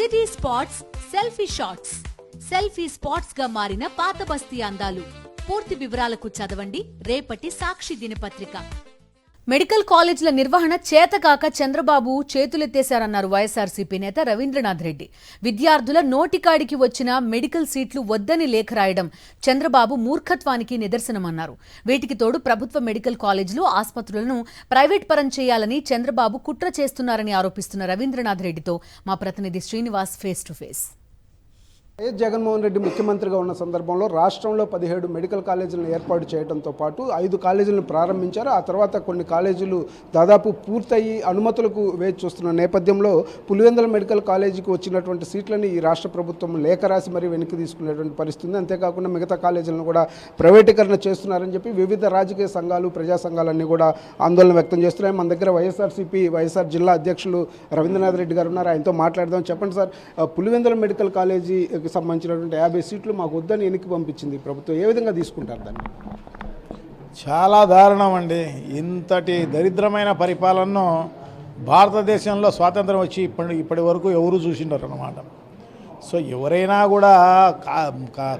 City spots selfie shots. Selfie spots గా మారిన పాత బస్తీ అందాలు. పూర్తి వివరాలకు చదవండి రేపటి సాక్షి దినపత్రిక. మెడికల్ కాలేజీల నిర్వహణ చేతకాక చంద్రబాబు చేతులెత్తేశారన్నారు వైఎస్ఆర్సీపీ నేత రవీంద్రనాథ్ రెడ్డి. విద్యార్థుల నోటికాడికి వచ్చిన మెడికల్ సీట్లు వద్దని లేఖ రాయడం చంద్రబాబు మూర్ఖత్వానికి నిదర్శనమన్నారు. వీటికి తోడు ప్రభుత్వ మెడికల్ కాలేజీలు, ఆసుపత్రులను ప్రైవేట్ పరం చేయాలని చంద్రబాబు కుట్ర చేస్తున్నారని ఆరోపిస్తున్న రవీంద్రనాథ్ రెడ్డితో మా ప్రతినిధి Srinivas face to face. Jaganmohan Reddy ముఖ్యమంత్రిగా ఉన్న సందర్భంలో రాష్ట్రంలో 17 మెడికల్ కాలేజీలను ఏర్పాటు చేయడంతో పాటు 5 కాలేజీలను ప్రారంభించారు. ఆ తర్వాత కొన్ని కాలేజీలు దాదాపు పూర్తయి అనుమతులకు వేచి చూస్తున్న నేపథ్యంలో పులివెందుల మెడికల్ కాలేజీకి వచ్చినటువంటి సీట్లని ఈ రాష్ట్ర ప్రభుత్వం లేఖ రాసి మరీ వెనక్కి తీసుకునేటువంటి పరిస్థితి. అంతేకాకుండా మిగతా కాలేజీలను కూడా ప్రైవేటీకరణ చేస్తున్నారని చెప్పి వివిధ రాజకీయ సంఘాలు, ప్రజా సంఘాలన్నీ కూడా ఆందోళన వ్యక్తం చేస్తున్నాయి. మన దగ్గర వైఎస్ఆర్ జిల్లా అధ్యక్షులు రవీంద్రనాథ్ రెడ్డి గారు ఉన్నారు. ఆయనతో మాట్లాడదాం. చెప్పండి సార్, పులివెందుల మెడికల్ కాలేజీ సంబంధించినటువంటి 50 సీట్లు మాకు వద్దని వెనక్కి పంపించింది ప్రభుత్వం. ఏ విధంగా తీసుకుంటారు దాన్ని? చాలా దారుణం అండి. ఇంతటి దరిద్రమైన పరిపాలనను భారతదేశంలో స్వాతంత్రం వచ్చి ఇప్పటి వరకు ఎవరు చూసిండారు అన్నమాట. సో ఎవరైనా కూడా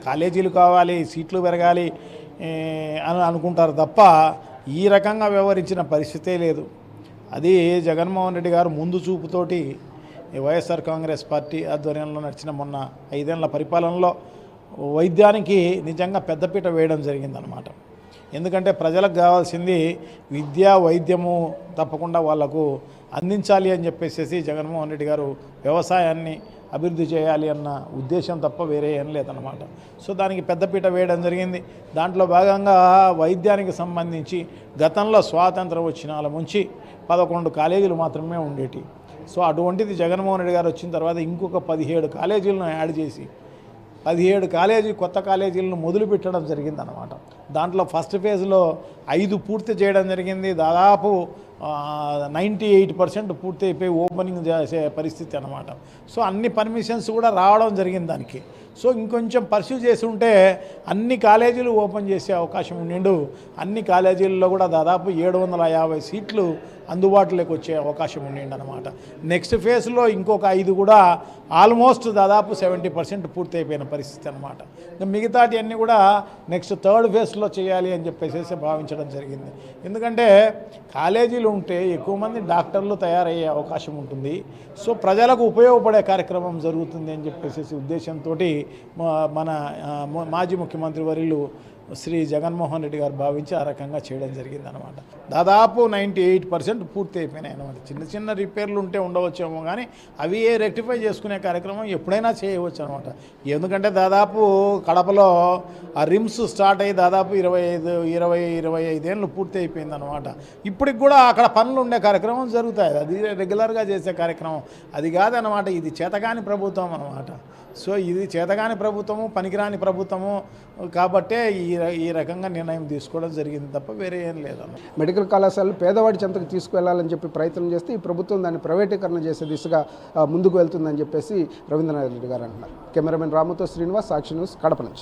కాలేజీలు కావాలి, సీట్లు పెరగాలి అని అనుకుంటారు తప్ప ఈ రకంగా వ్యవహరించిన పరిస్థితే లేదు. అది జగన్మోహన్ రెడ్డి గారు ముందు చూపుతోటి వైఎస్ఆర్ కాంగ్రెస్ పార్టీ ఆధ్వర్యంలో నడిచిన మొన్న 5 ఏళ్ల పరిపాలనలో వైద్యానికి నిజంగా పెద్దపీట వేయడం జరిగిందనమాట. ఎందుకంటే ప్రజలకు కావాల్సింది విద్య, వైద్యము తప్పకుండా వాళ్లకు అందించాలి అని చెప్పేసి జగన్మోహన్ రెడ్డి గారు వ్యవసాయాన్ని అభివృద్ధి చేయాలి అన్న ఉద్దేశం తప్ప వేరే ఏం లేదన్నమాట. సో దానికి పెద్దపీట వేయడం జరిగింది. దాంట్లో భాగంగా వైద్యానికి సంబంధించి గతంలో స్వాతంత్రం వచ్చిన నుంచి 11 కాలేజీలు మాత్రమే ఉండేటి. సో అటువంటిది జగన్మోహన్ రెడ్డి గారు వచ్చిన తర్వాత ఇంకొక 17 కాలేజీలను యాడ్ చేసి 17 కొత్త కాలేజీలను మొదలుపెట్టడం జరిగిందనమాట. దాంట్లో ఫస్ట్ ఫేజ్లో 5 పూర్తి చేయడం జరిగింది. దాదాపు 98% పూర్తి అయిపోయి ఓపెనింగ్ చేసే పరిస్థితి అనమాట. సో అన్ని పర్మిషన్స్ కూడా రావడం జరిగింది దానికి. సో ఇంకొంచెం పర్స్యూ చేసి ఉంటే అన్ని కాలేజీలు ఓపెన్ చేసే అవకాశం ఉండిండు. అన్ని కాలేజీల్లో కూడా దాదాపు 750 సీట్లు అందుబాటులోకి వచ్చే అవకాశం ఉండిండు అనమాట. నెక్స్ట్ ఫేజ్లో ఇంకొక 5 కూడా ఆల్మోస్ట్ దాదాపు 70% పూర్తి అయిపోయిన పరిస్థితి అనమాట. మిగతాటి అన్నీ కూడా నెక్స్ట్ థర్డ్ ఫేజ్లో చేయాలి అని చెప్పేసి భావించడం జరిగింది. ఎందుకంటే కాలేజీలు ఉంటే ఎక్కువ మంది డాక్టర్లు తయారయ్యే అవకాశం ఉంటుంది. సో ప్రజలకు ఉపయోగపడే కార్యక్రమం జరుగుతుంది అని చెప్పేసి ఉద్దేశంతో మన మాజీ ముఖ్యమంత్రి వర్యులు శ్రీ జగన్మోహన్ రెడ్డి గారు భావించి ఆ రకంగా చేయడం జరిగిందనమాట. దాదాపు 98% పూర్తి అయిపోయినాయి అనమాట. చిన్న రిపేర్లు ఉంటే ఉండవచ్చేమో కానీ అవి రెక్టిఫై చేసుకునే కార్యక్రమం ఎప్పుడైనా చేయవచ్చు అనమాట. ఎందుకంటే దాదాపు కడపలో ఆ రిమ్స్ స్టార్ట్ అయ్యి దాదాపు 25 ఏళ్ళు పూర్తి అయిపోయింది అనమాట. ఇప్పటికి కూడా అక్కడ పనులు ఉండే కార్యక్రమం జరుగుతాయి. అది రెగ్యులర్గా చేసే కార్యక్రమం అది కాదనమాట. ఇది చేతగాని ప్రభుత్వం అనమాట. సో ఇది చేతగాని ప్రభుత్వము, పనికిరాని ప్రభుత్వము కాబట్టే ఈ రకంగా నిర్ణయం తీసుకోవడం జరిగింది తప్ప వేరే ఏం లేదన్న. మెడికల్ కళాశాలలు పేదవాడి చెంతకు తీసుకువెళ్లాలని చెప్పి ప్రయత్నం చేస్తే ఈ ప్రభుత్వం దాన్ని ప్రైవేటీకరణ చేసే దిశగా ముందుకు వెళ్తుందని చెప్పేసి రవీంద్రనాథ్ రెడ్డి గారు అంటున్నారు. కెమెరామెన్ రాముతో శ్రీనివాస్, సాక్షి న్యూస్, కడప నుంచి.